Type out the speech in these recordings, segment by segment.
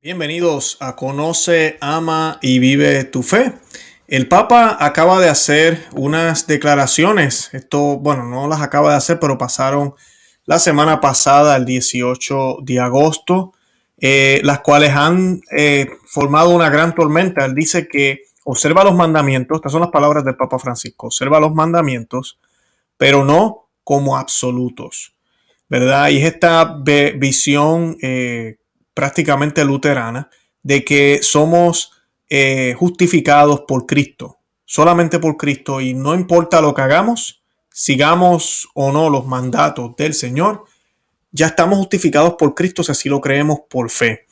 Bienvenidos a Conoce, Ama y Vive tu Fe. El Papa acaba de hacer unas declaraciones. No las acaba de hacer, pero pasaron la semana pasada, el 18 de agosto, las cuales han formado una gran tormenta. Él dice que observa los mandamientos, estas son las palabras del Papa Francisco, observa los mandamientos, pero no como absolutos, ¿verdad? Y es esta visión prácticamente luterana de que somos justificados por Cristo, solamente por Cristo, y no importa lo que hagamos, sigamos o no los mandatos del Señor, ya estamos justificados por Cristo si así lo creemos por fe.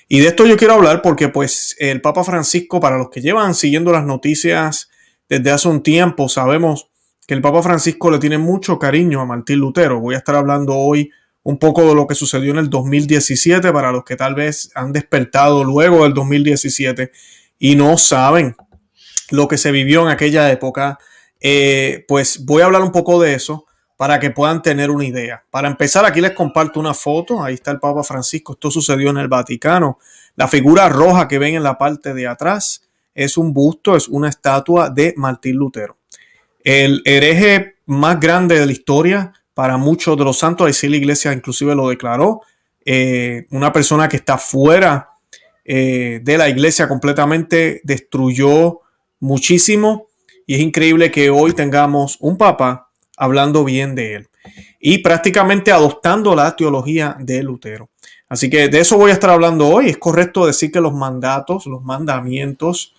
Y de esto yo quiero hablar porque pues el Papa Francisco, para los que llevan siguiendo las noticias desde hace un tiempo, sabemos que el Papa Francisco le tiene mucho cariño a Martín Lutero. Voy a estar hablando hoy un poco de lo que sucedió en el 2017 para los que tal vez han despertado luego del 2017 y no saben lo que se vivió en aquella época. Pues voy a hablar un poco de eso para que puedan tener una idea. Para empezar, aquí les comparto una foto. Ahí está el Papa Francisco. Esto sucedió en el Vaticano. La figura roja que ven en la parte de atrás es un busto, es una estatua de Martín Lutero, el hereje más grande de la historia para muchos de los santos. Así la iglesia inclusive lo declaró. Una persona que está fuera de la iglesia completamente, destruyó muchísimo, y es increíble que hoy tengamos un papa hablando bien de él y prácticamente adoptando la teología de Lutero. Así que de eso voy a estar hablando hoy. Es correcto decir que los mandamientos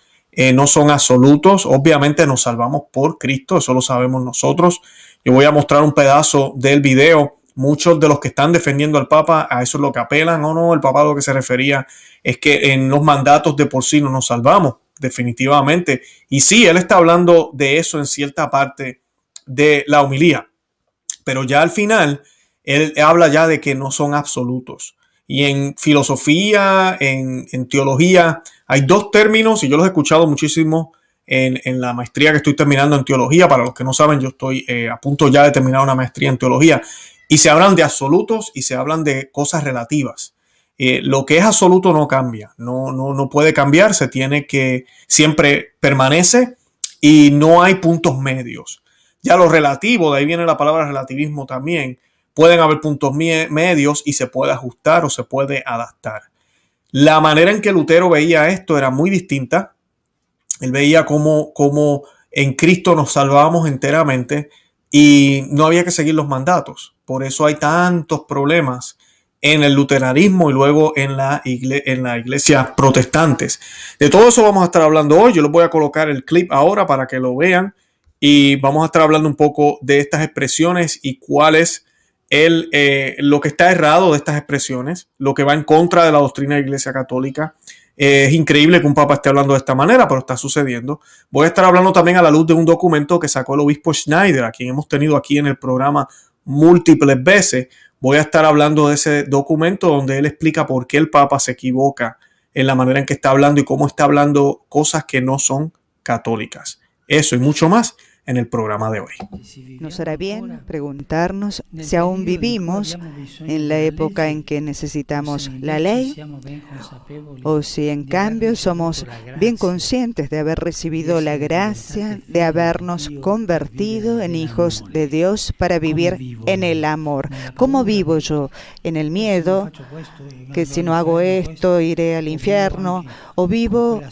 no son absolutos. Obviamente nos salvamos por Cristo, eso lo sabemos nosotros. Yo voy a mostrar un pedazo del video. Muchos de los que están defendiendo al Papa a eso es lo que apelan. No, el Papa lo que se refería es que en los mandatos de por sí no nos salvamos, definitivamente. Y sí, él está hablando de eso en cierta parte de la homilía, pero ya al final él habla ya de que no son absolutos. Y en filosofía, en teología, hay dos términos, y yo los he escuchado muchísimo en la maestría que estoy terminando en teología. Para los que no saben, yo estoy a punto ya de terminar una maestría en teología, y se hablan de absolutos y se hablan de cosas relativas. Lo que es absoluto no cambia, no puede cambiar, se tiene que, siempre permanece, y no hay puntos medios. Ya lo relativo, de ahí viene la palabra relativismo también, pueden haber puntos medios y se puede ajustar o se puede adaptar. La manera en que Lutero veía esto era muy distinta. Él veía cómo en Cristo nos salvábamos enteramente y no había que seguir los mandatos. Por eso hay tantos problemas en el luteranismo y luego en la iglesia protestantes. De todo eso vamos a estar hablando hoy. Yo les voy a colocar el clip ahora para que lo vean, y vamos a estar hablando un poco de estas expresiones y cuál es lo que está errado de estas expresiones, lo que va en contra de la doctrina de la Iglesia Católica. Es increíble que un papa esté hablando de esta manera, pero está sucediendo. Voy a estar hablando también a la luz de un documento que sacó el obispo Schneider, a quien hemos tenido aquí en el programa múltiples veces. Voy a estar hablando de ese documento donde él explica por qué el papa se equivoca en la manera en que está hablando y cómo está hablando cosas que no son católicas. Eso y mucho más en el programa de hoy. Nos hará bien preguntarnos si aún vivimos en la época en que necesitamos la ley, o si en cambio somos bien conscientes de haber recibido la gracia de habernos convertido en hijos de Dios para vivir en el amor. ¿Cómo vivo yo? ¿En el miedo? Que si no hago esto iré al infierno. ¿O vivo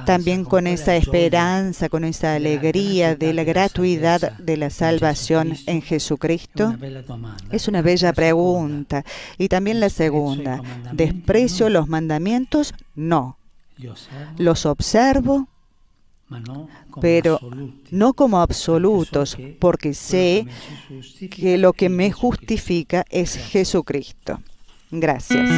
también con esa esperanza, con esa alegría de la gratuidad de la salvación en Jesucristo? Es una bella pregunta. Y también la segunda, ¿desprecio los mandamientos? No. Los observo, pero no como absolutos, porque sé que lo que me justifica es Jesucristo. Gracias.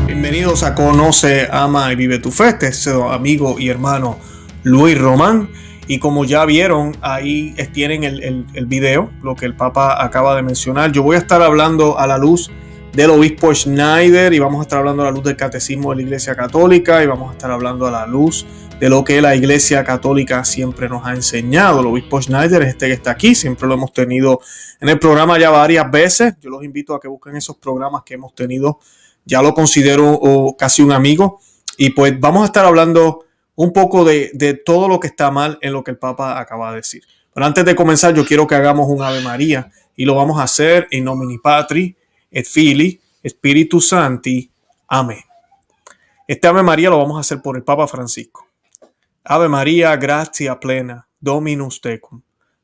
Bienvenidos a Conoce, Ama y Vive tu Fe. Este es su amigo y hermano Luis Román. Y como ya vieron, ahí tienen el video, lo que el Papa acaba de mencionar. Yo voy a estar hablando a la luz del obispo Schneider, y vamos a estar hablando a la luz del Catecismo de la Iglesia Católica, y vamos a estar hablando a la luz de lo que la Iglesia Católica siempre nos ha enseñado. El obispo Schneider es que está aquí, siempre lo hemos tenido en el programa ya varias veces. Yo los invito a que busquen esos programas que hemos tenido. Ya lo considero casi un amigo. Y pues vamos a estar hablando un poco de todo lo que está mal en lo que el Papa acaba de decir. Pero antes de comenzar, yo quiero que hagamos un Ave María y lo vamos a hacer in nomine Patri et Filii Spiritus Sancti. Amén. Este Ave María lo vamos a hacer por el Papa Francisco. Ave María, gratia plena, Dominus tecum.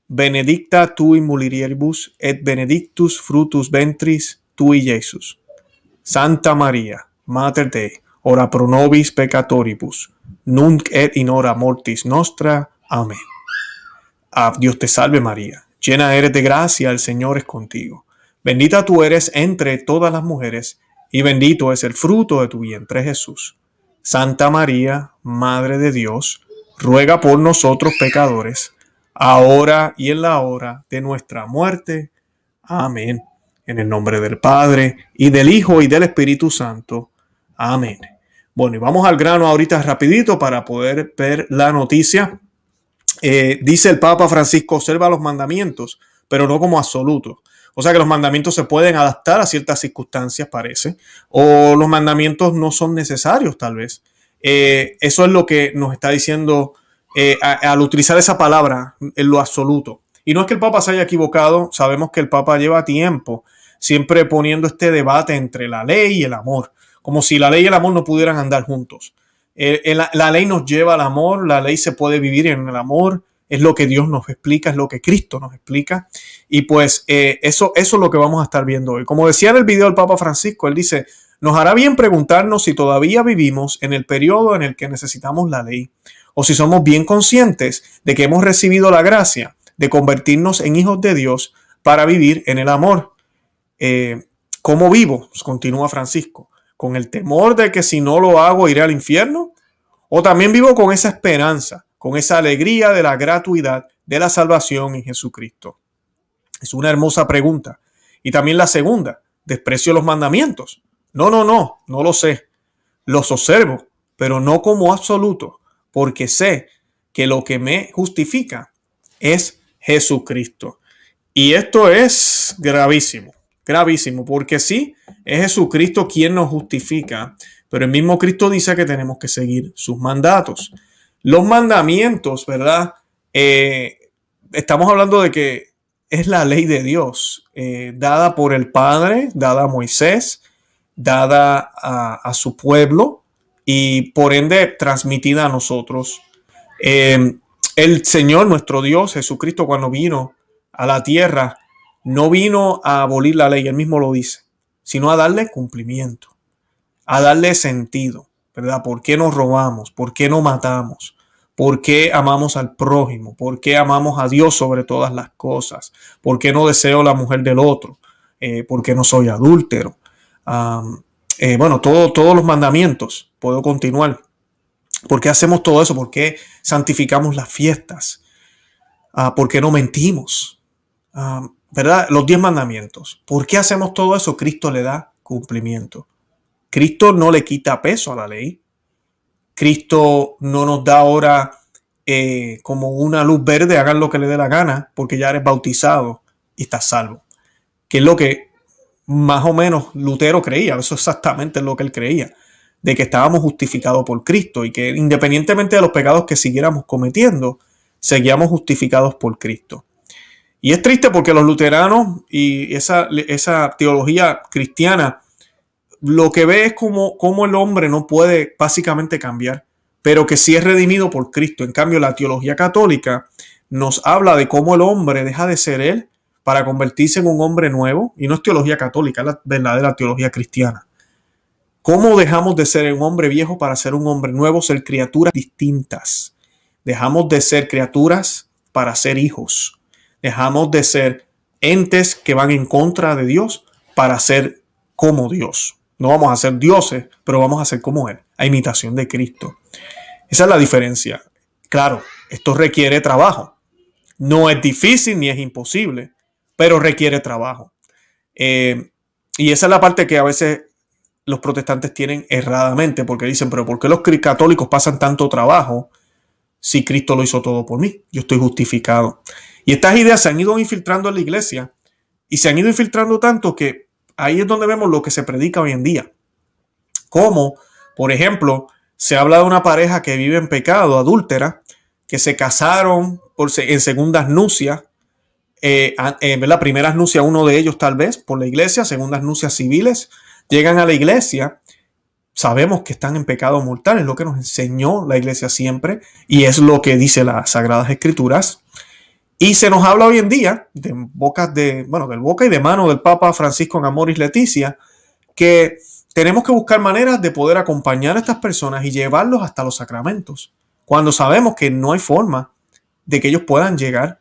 Benedicta tu in mulieribus et benedictus fructus ventris tui, Iesus. Santa María, Mater Dei, ora pro nobis peccatoribus, nunc et in hora mortis nostra. Amén. Dios te salve María, llena eres de gracia, el Señor es contigo. Bendita tú eres entre todas las mujeres, y bendito es el fruto de tu vientre, Jesús. Santa María, Madre de Dios, ruega por nosotros pecadores, ahora y en la hora de nuestra muerte. Amén. En el nombre del Padre, y del Hijo, y del Espíritu Santo. Amén. Bueno, y vamos al grano ahorita rapidito para poder ver la noticia. Dice el Papa Francisco, observa los mandamientos, pero no como absolutos. O sea que los mandamientos se pueden adaptar a ciertas circunstancias, parece, o los mandamientos no son necesarios, tal vez. Eso es lo que nos está diciendo al utilizar esa palabra en lo absoluto. Y no es que el Papa se haya equivocado, sabemos que el Papa lleva tiempo siempre poniendo este debate entre la ley y el amor, como si la ley y el amor no pudieran andar juntos. La ley nos lleva al amor, la ley se puede vivir en el amor, es lo que Dios nos explica, es lo que Cristo nos explica. Y pues eso es lo que vamos a estar viendo hoy. Como decía en el video del Papa Francisco, él dice, nos hará bien preguntarnos si todavía vivimos en el periodo en el que necesitamos la ley, o si somos bien conscientes de que hemos recibido la gracia de convertirnos en hijos de Dios para vivir en el amor. ¿Cómo vivo? Continúa Francisco. ¿Con el temor de que si no lo hago iré al infierno? ¿O también vivo con esa esperanza, con esa alegría de la gratuidad de la salvación en Jesucristo? Es una hermosa pregunta. Y también la segunda, ¿desprecio los mandamientos? No lo sé. Los observo, pero no como absoluto, porque sé que lo que me justifica es Jesucristo. Y esto es gravísimo, porque sí, es Jesucristo quien nos justifica, pero el mismo Cristo dice que tenemos que seguir sus mandatos. Los mandamientos, ¿verdad? Estamos hablando de que es la ley de Dios, dada por el Padre, dada a Moisés, dada a su pueblo y por ende transmitida a nosotros. El Señor, nuestro Dios, Jesucristo, cuando vino a la tierra, no vino a abolir la ley, él mismo lo dice, sino a darle cumplimiento, a darle sentido, ¿verdad? ¿Por qué nos robamos? ¿Por qué no matamos? ¿Por qué amamos al prójimo? ¿Por qué amamos a Dios sobre todas las cosas? ¿Por qué no deseo la mujer del otro? ¿Por qué no soy adúltero? Bueno, todos los mandamientos. Puedo continuar. ¿Por qué hacemos todo eso? ¿Por qué santificamos las fiestas? ¿Por qué no mentimos? ¿Verdad? Los 10 mandamientos. ¿Por qué hacemos todo eso? Cristo le da cumplimiento. Cristo no le quita peso a la ley. Cristo no nos da ahora como una luz verde, hagan lo que le dé la gana, porque ya eres bautizado y estás salvo. Que es lo que más o menos Lutero creía, eso exactamente es lo que él creía, de que estábamos justificados por Cristo y que independientemente de los pecados que siguiéramos cometiendo, seguíamos justificados por Cristo. Y es triste porque los luteranos y esa teología cristiana lo que ve es como el hombre no puede básicamente cambiar, pero que sí es redimido por Cristo. En cambio, la teología católica nos habla de cómo el hombre deja de ser él para convertirse en un hombre nuevo. Y no es teología católica, es la verdadera teología cristiana. ¿Cómo dejamos de ser un hombre viejo para ser un hombre nuevo, ser criaturas distintas? Dejamos de ser criaturas para ser hijos. Dejamos de ser entes que van en contra de Dios para ser como Dios. No vamos a ser dioses, pero vamos a ser como Él, a imitación de Cristo. Esa es la diferencia. Claro, esto requiere trabajo. No es difícil ni es imposible, pero requiere trabajo. Y esa es la parte que a veces los protestantes tienen erradamente, porque dicen, pero ¿por qué los católicos pasan tanto trabajo si Cristo lo hizo todo por mí? Yo estoy justificado. Y estas ideas se han ido infiltrando en la iglesia y se han ido infiltrando tanto que ahí es donde vemos lo que se predica hoy en día. Como, por ejemplo, se habla de una pareja que vive en pecado, adúltera, que se casaron en segundas nupcias. ¿Verdad? Primeras nupcias, uno de ellos tal vez por la iglesia, segundas nupcias civiles. Llegan a la iglesia, sabemos que están en pecado mortal, es lo que nos enseñó la iglesia siempre y es lo que dice las Sagradas Escrituras. Y se nos habla hoy en día, del boca y de mano del Papa Francisco en Amoris Laetitia, que tenemos que buscar maneras de poder acompañar a estas personas y llevarlos hasta los sacramentos, cuando sabemos que no hay forma de que ellos puedan llegar.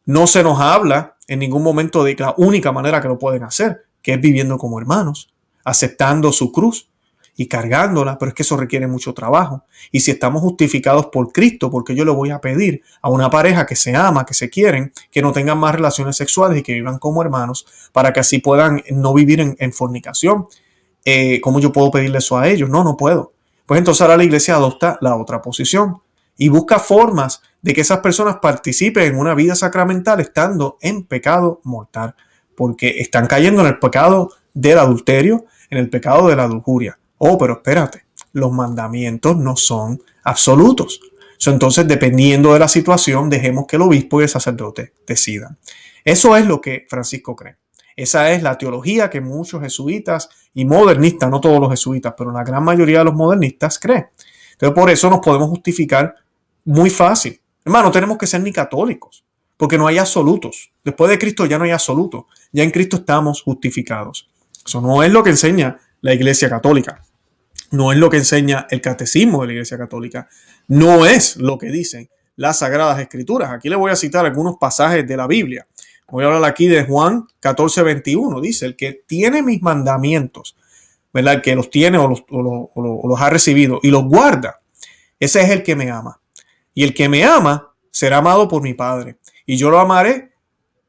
No se nos habla en ningún momento de la única manera que lo pueden hacer, que es viviendo como hermanos, aceptando su cruz y cargándola, pero es que eso requiere mucho trabajo. Y si estamos justificados por Cristo, porque yo le voy a pedir a una pareja que se ama, que se quieren, que no tengan más relaciones sexuales y que vivan como hermanos, para que así puedan no vivir en fornicación. ¿Cómo yo puedo pedirle eso a ellos? No puedo. Pues entonces ahora la iglesia adopta la otra posición y busca formas de que esas personas participen en una vida sacramental estando en pecado mortal, porque están cayendo en el pecado del adulterio, en el pecado de la lujuria. Oh, pero espérate, los mandamientos no son absolutos. Entonces, dependiendo de la situación, dejemos que el obispo y el sacerdote decidan. Eso es lo que Francisco cree. Esa es la teología que muchos jesuitas y modernistas, no todos los jesuitas, pero la gran mayoría de los modernistas creen. Entonces, por eso nos podemos justificar muy fácil. Hermano, no tenemos que ser ni católicos, porque no hay absolutos. Después de Cristo ya no hay absolutos. Ya en Cristo estamos justificados. Eso no es lo que enseña la Iglesia Católica. No es lo que enseña el catecismo de la Iglesia Católica. No es lo que dicen las Sagradas Escrituras. Aquí le voy a citar algunos pasajes de la Biblia. Voy a hablar aquí de Juan 14:21. Dice, el que tiene mis mandamientos, ¿verdad? El que los tiene o los ha recibido y los guarda, ese es el que me ama. Y el que me ama será amado por mi Padre. Y yo lo amaré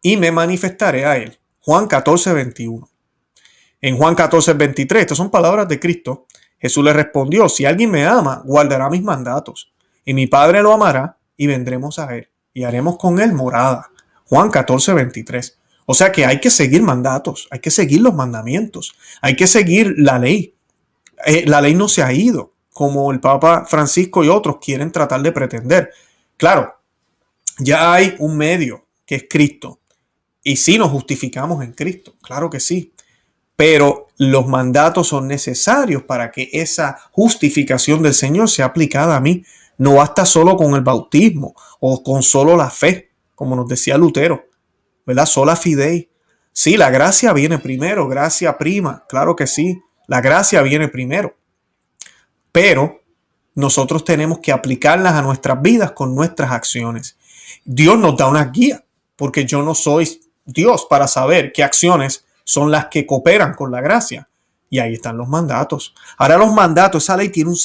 y me manifestaré a él. Juan 14:21. En Juan 14:23, estas son palabras de Cristo. Jesús le respondió, si alguien me ama, guardará mis mandatos. Y mi Padre lo amará y vendremos a él. Y haremos con él morada. Juan 14:23. O sea que hay que seguir mandatos, hay que seguir los mandamientos, hay que seguir la ley. La ley no se ha ido, como el Papa Francisco y otros quieren tratar de pretender. Claro, ya hay un medio que es Cristo. Y sí nos justificamos en Cristo, claro que sí. Pero los mandatos son necesarios para que esa justificación del Señor sea aplicada a mí. No basta solo con el bautismo o con solo la fe, como nos decía Lutero, ¿verdad? Sola fidei. Sí, la gracia viene primero, gracia prima, claro que sí. La gracia viene primero. Pero nosotros tenemos que aplicarlas a nuestras vidas con nuestras acciones. Dios nos da una guía, porque yo no soy Dios para saber qué acciones son las que cooperan con la gracia. Y ahí están los mandatos. Ahora los mandatos, esa ley tiene un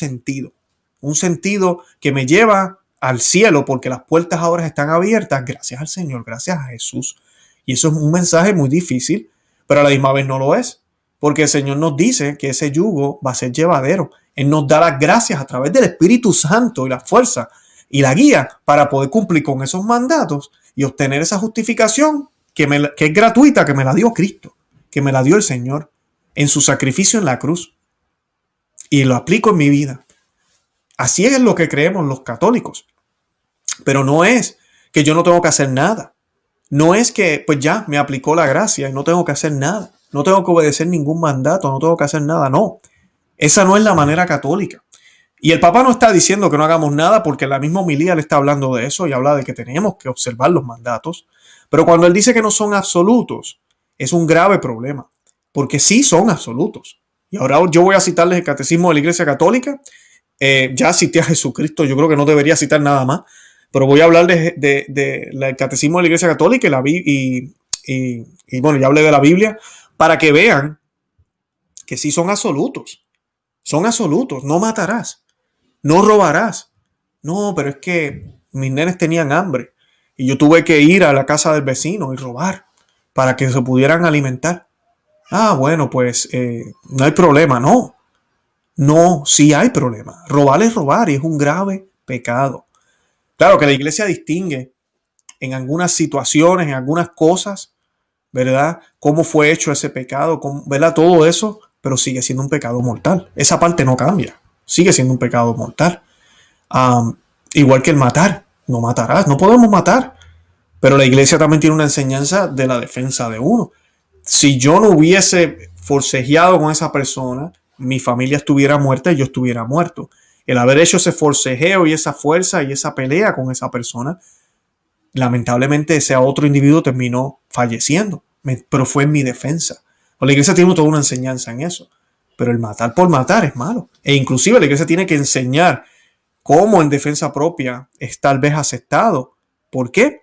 sentido que me lleva al cielo, porque las puertas ahora están abiertas gracias al Señor, gracias a Jesús. Y eso es un mensaje muy difícil, pero a la misma vez no lo es, porque el Señor nos dice que ese yugo va a ser llevadero. Él nos da las gracias a través del Espíritu Santo y la fuerza y la guía para poder cumplir con esos mandatos y obtener esa justificación que es gratuita, que me la dio Cristo, que me la dio el Señor en su sacrificio en la cruz. Y lo aplico en mi vida. Así es lo que creemos los católicos. Pero no es que yo no tengo que hacer nada. No es que pues ya me aplicó la gracia y no tengo que hacer nada. No tengo que obedecer ningún mandato, no tengo que hacer nada. No, esa no es la manera católica. Y el Papa no está diciendo que no hagamos nada, porque en la misma homilía le está hablando de eso y habla de que tenemos que observar los mandatos. Pero cuando él dice que no son absolutos, es un grave problema, porque sí son absolutos. Y ahora yo voy a citarles el Catecismo de la Iglesia Católica. Ya cité a Jesucristo, yo creo que no debería citar nada más, pero voy a hablar del Catecismo de la Iglesia Católica y bueno, ya hablé de la Biblia, para que vean que sí son absolutos. Son absolutos. No matarás, no robarás. No, pero es que mis nenes tenían hambre y yo tuve que ir a la casa del vecino y robar para que se pudieran alimentar. Ah, bueno, pues no hay problema. No, sí hay problema. Robar es robar y es un grave pecado. Claro que la iglesia distingue en algunas situaciones, en algunas cosas, ¿verdad? Cómo fue hecho ese pecado, ¿verdad? Todo eso, pero sigue siendo un pecado mortal. Esa parte no cambia, sigue siendo un pecado mortal. Igual que el matar, no matarás, no podemos matar, pero la iglesia también tiene una enseñanza de la defensa de uno. Si yo no hubiese forcejeado con esa persona, mi familia estuviera muerta y yo estuviera muerto. El haber hecho ese forcejeo y esa fuerza y esa pelea con esa persona, lamentablemente ese otro individuo terminó falleciendo, pero fue en mi defensa. La iglesia tiene toda una enseñanza en eso, pero el matar por matar es malo. E inclusive la iglesia tiene que enseñar cómo en defensa propia es tal vez aceptado. ¿Por qué?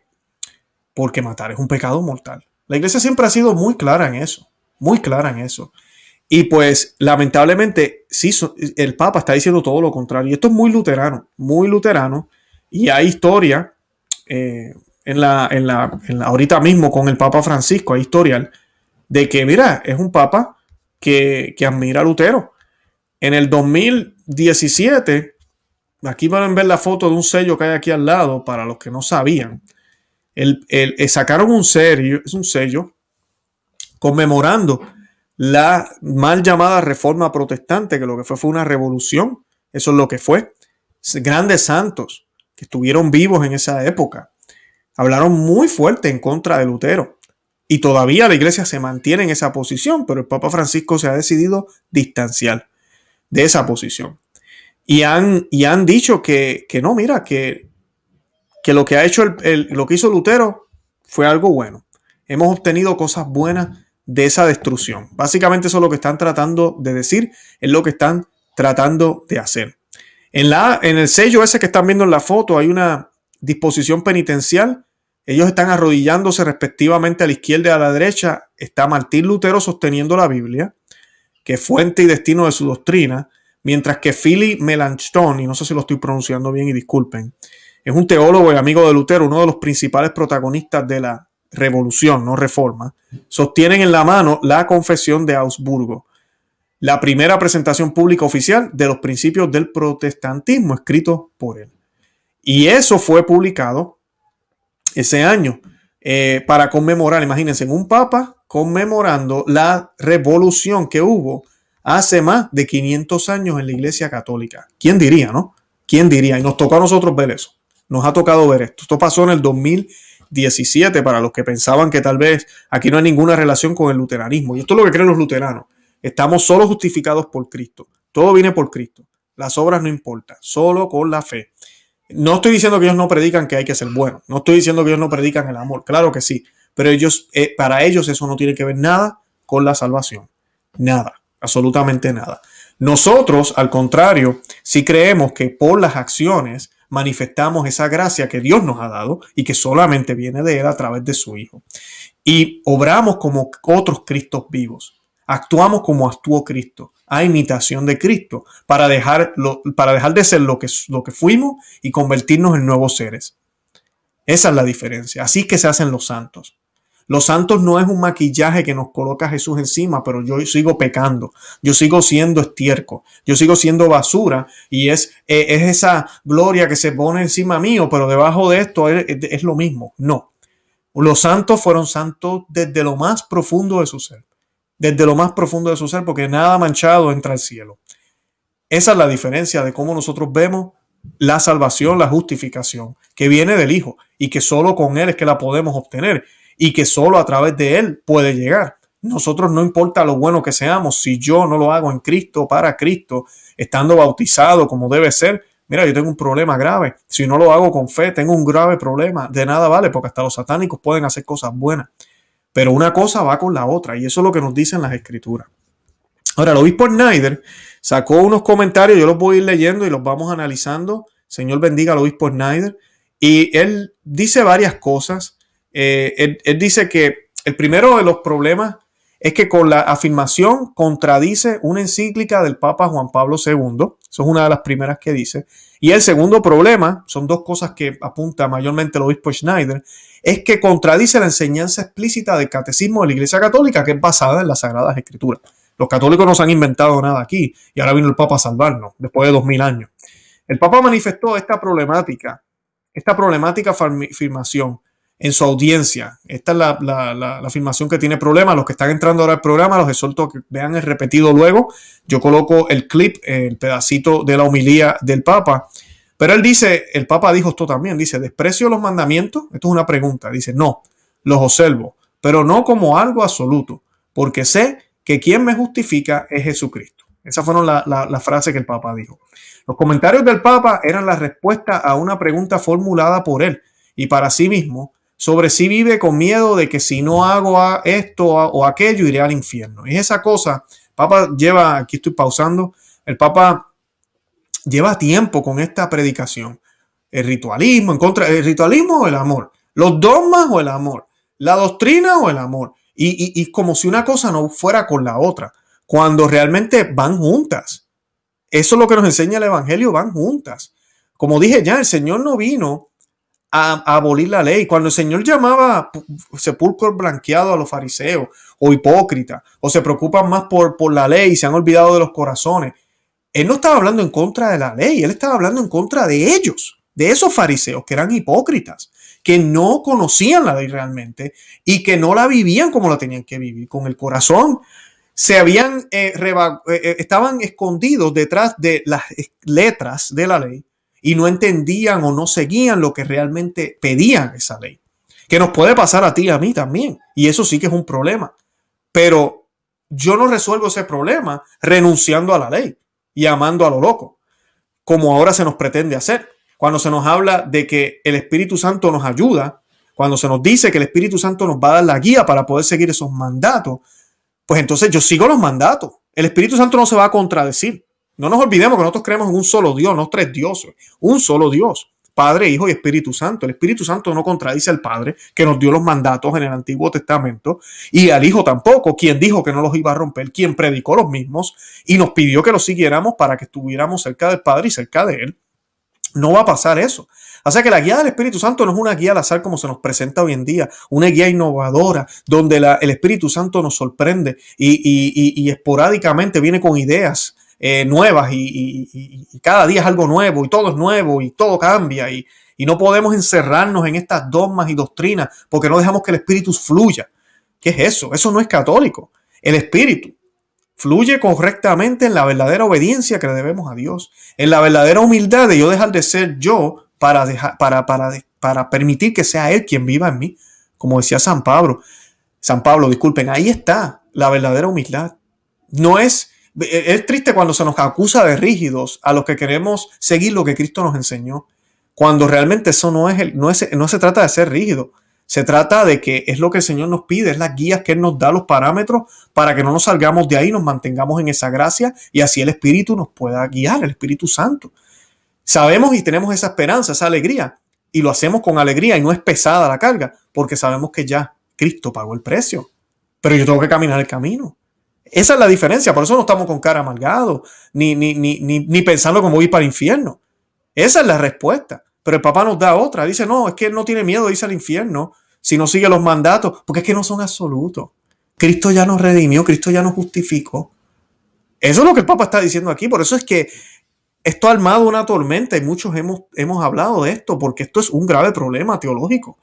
Porque matar es un pecado mortal. La iglesia siempre ha sido muy clara en eso, muy clara en eso. Y pues lamentablemente sí, el Papa está diciendo todo lo contrario. Y esto es muy luterano. Y hay historia ahorita mismo con el Papa Francisco, hay historial de que, mira, es un Papa que admira a Lutero. En el 2017, aquí van a ver la foto de un sello que hay aquí al lado, para los que no sabían. Sacaron un sello conmemorando la mal llamada reforma protestante, que lo que fue una revolución. Eso es lo que fue. Grandes santos que estuvieron vivos en esa época hablaron muy fuerte en contra de Lutero. Y todavía la iglesia se mantiene en esa posición, pero el Papa Francisco se ha decidido distanciar de esa posición. Y han dicho que no, mira, que lo que ha hecho lo que hizo Lutero fue algo bueno. Hemos obtenido cosas buenas de esa destrucción. Básicamente eso es lo que están tratando de decir, es lo que están tratando de hacer. En el sello ese que están viendo en la foto hay una disposición penitencial. Ellos están arrodillándose respectivamente a la izquierda y a la derecha. Está Martín Lutero sosteniendo la Biblia, que es fuente y destino de su doctrina, mientras que Philipp Melanchthon, y no sé si lo estoy pronunciando bien y disculpen, es un teólogo y amigo de Lutero, uno de los principales protagonistas de la revolución, no reforma, sostienen en la mano la Confesión de Augsburgo, la primera presentación pública oficial de los principios del protestantismo escrito por él. Y eso fue publicado ese año para conmemorar, imagínense, un papa conmemorando la revolución que hubo hace más de 500 años en la Iglesia Católica. ¿Quién diría, no? ¿Quién diría? Y nos tocó a nosotros ver eso. Nos ha tocado ver esto. Esto pasó en el 2017 para los que pensaban que tal vez aquí no hay ninguna relación con el luteranismo. Y esto es lo que creen los luteranos. Estamos solo justificados por Cristo. Todo viene por Cristo. Las obras no importan. Solo con la fe. No estoy diciendo que ellos no predican que hay que ser bueno. No estoy diciendo que ellos no predican el amor. Claro que sí. Pero para ellos eso no tiene que ver nada con la salvación. Nada. Absolutamente nada. Nosotros, al contrario, sí creemos que por las acciones manifestamos esa gracia que Dios nos ha dado y que solamente viene de Él a través de su Hijo. Y obramos como otros Cristos vivos. Actuamos como actuó Cristo, a imitación de Cristo, para dejar de ser lo que fuimos y convertirnos en nuevos seres. Esa es la diferencia. Así es que se hacen los santos. Los santos no es un maquillaje que nos coloca Jesús encima, pero yo sigo pecando, yo sigo siendo estiércol, yo sigo siendo basura y es esa gloria que se pone encima mío, pero debajo de esto es lo mismo. No, los santos fueron santos desde lo más profundo de su ser, porque nada manchado entra al cielo. Esa es la diferencia de cómo nosotros vemos la salvación, la justificación, que viene del Hijo y que solo con Él es que la podemos obtener. Y que solo a través de Él puede llegar. Nosotros, no importa lo bueno que seamos, si yo no lo hago en Cristo, para Cristo, estando bautizado como debe ser, mira, yo tengo un problema grave. Si no lo hago con fe, tengo un grave problema. De nada vale, porque hasta los satánicos pueden hacer cosas buenas. Pero una cosa va con la otra, y eso es lo que nos dicen las Escrituras. Ahora, el obispo Schneider sacó unos comentarios, yo los voy a ir leyendo y los vamos analizando. Señor bendiga al obispo Schneider. Y él dice varias cosas. Él dice que el primero de los problemas es que con la afirmación contradice una encíclica del Papa Juan Pablo II. Eso es una de las primeras que dice. Y el segundo problema, son dos cosas que apunta mayormente el obispo Schneider, es que contradice la enseñanza explícita del catecismo de la Iglesia Católica, que es basada en las Sagradas Escrituras. Los católicos no se han inventado nada aquí y ahora vino el Papa a salvarnos después de 2000 años. El Papa manifestó esta problemática esta problemática afirmación en su audiencia. Esta es la afirmación que tiene problemas. Los que están entrando ahora al programa, los exhorto a que vean el repetido luego. Yo coloco el clip, el pedacito de la homilía del Papa. Pero él dice, el Papa dijo esto también, dice, ¿desprecio los mandamientos? Esto es una pregunta. Dice, no, los observo, pero no como algo absoluto, porque sé que quien me justifica es Jesucristo. Esas fueron las frases que el Papa dijo. Los comentarios del Papa eran la respuesta a una pregunta formulada por él y para sí mismo sobre si vive con miedo de que si no hago esto o aquello iré al infierno. Y esa cosa, Papa lleva, aquí estoy pausando, el Papa lleva tiempo con esta predicación. El ritualismo, en contra del ritualismo o el amor, los dogmas o el amor, la doctrina o el amor. Y como si una cosa no fuera con la otra, cuando realmente van juntas. Eso es lo que nos enseña el Evangelio, van juntas. Como dije ya, el Señor no vino a abolir la ley. Cuando el Señor llamaba sepulcro blanqueado a los fariseos o hipócritas, o se preocupan más por la ley y se han olvidado de los corazones, Él no estaba hablando en contra de la ley, Él estaba hablando en contra de ellos, de esos fariseos que eran hipócritas, que no conocían la ley realmente y que no la vivían como la tenían que vivir, con el corazón. Estaban escondidos detrás de las letras de la ley y no entendían o no seguían lo que realmente pedían esa ley. Que nos puede pasar a ti y a mí también. Y eso sí que es un problema. Pero yo no resuelvo ese problema renunciando a la ley y amando a lo loco, como ahora se nos pretende hacer. Cuando se nos habla de que el Espíritu Santo nos ayuda, cuando se nos dice que el Espíritu Santo nos va a dar la guía para poder seguir esos mandatos, pues entonces yo sigo los mandatos. El Espíritu Santo no se va a contradecir. No nos olvidemos que nosotros creemos en un solo Dios, no tres dioses, un solo Dios, Padre, Hijo y Espíritu Santo. El Espíritu Santo no contradice al Padre, que nos dio los mandatos en el Antiguo Testamento, y al Hijo tampoco, quien dijo que no los iba a romper, quien predicó los mismos y nos pidió que los siguiéramos para que estuviéramos cerca del Padre y cerca de Él. No va a pasar eso. O sea que la guía del Espíritu Santo no es una guía al azar como se nos presenta hoy en día, una guía innovadora donde el Espíritu Santo nos sorprende y esporádicamente viene con ideas nuevas y cada día es algo nuevo y todo es nuevo y todo cambia y no podemos encerrarnos en estas dogmas y doctrinas porque no dejamos que el Espíritu fluya. ¿Qué es eso? Eso no es católico. El Espíritu fluye correctamente en la verdadera obediencia que le debemos a Dios, en la verdadera humildad de yo dejar de ser yo para permitir que sea Él quien viva en mí. Como decía San Pablo, disculpen, ahí está la verdadera humildad. No es triste cuando se nos acusa de rígidos a los que queremos seguir lo que Cristo nos enseñó, cuando realmente eso no se trata de ser rígido. Se trata de que es lo que el Señor nos pide, es las guías que Él nos da, los parámetros para que no nos salgamos de ahí, nos mantengamos en esa gracia y así el Espíritu nos pueda guiar, el Espíritu Santo. Sabemos y tenemos esa esperanza, esa alegría y lo hacemos con alegría y no es pesada la carga porque sabemos que ya Cristo pagó el precio, pero yo tengo que caminar el camino. Esa es la diferencia, por eso no estamos con cara amargado ni pensando cómo voy para el infierno. Esa es la respuesta. Pero el Papa nos da otra. Dice, no, es que él no tiene miedo de irse al infierno si no sigue los mandatos, porque es que no son absolutos. Cristo ya nos redimió, Cristo ya nos justificó. Eso es lo que el Papa está diciendo aquí. Por eso es que esto ha armado una tormenta y muchos hemos hablado de esto, porque esto es un grave problema teológico.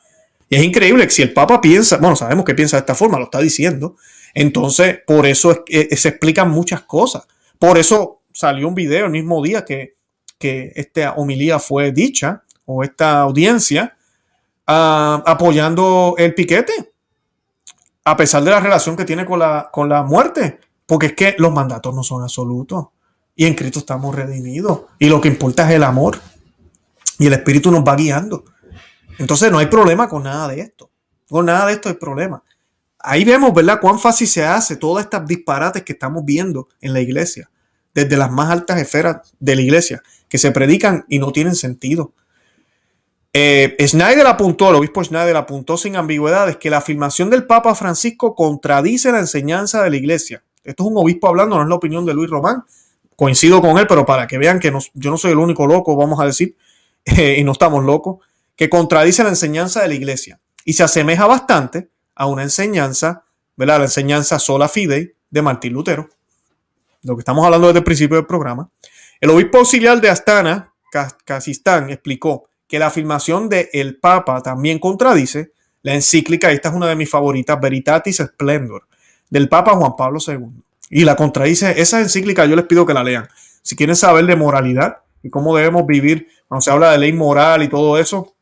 Y es increíble que si el Papa piensa, bueno, sabemos que piensa de esta forma, lo está diciendo, entonces por eso es que se explican muchas cosas. Por eso salió un video el mismo día que esta homilía fue dicha, o esta audiencia, apoyando el piquete, a pesar de la relación que tiene con la muerte, porque es que los mandatos no son absolutos y en Cristo estamos redimidos y lo que importa es el amor y el Espíritu nos va guiando. Entonces no hay problema con nada de esto, con nada de esto hay problema. Ahí vemos, ¿verdad?, cuán fácil se hace todas estas disparates que estamos viendo en la iglesia, desde las más altas esferas de la iglesia, que se predican y no tienen sentido. Schneider apuntó, el obispo Schneider apuntó sin ambigüedades que la afirmación del Papa Francisco contradice la enseñanza de la iglesia. Esto es un obispo hablando, no es la opinión de Luis Román. Coincido con él, pero para que vean que yo no soy el único loco, vamos a decir, y no estamos locos, que contradice la enseñanza de la iglesia y se asemeja bastante a una enseñanza, ¿verdad?, la enseñanza sola fidei de Martín Lutero, lo que estamos hablando desde el principio del programa. El obispo auxiliar de Astana, Kazajistán, explicó que la afirmación del Papa también contradice la encíclica, esta es una de mis favoritas, Veritatis Splendor, del Papa Juan Pablo II. Y la contradice, esa encíclica yo les pido que la lean. Si quieren saber de moralidad y cómo debemos vivir, cuando se habla de ley moral y todo eso,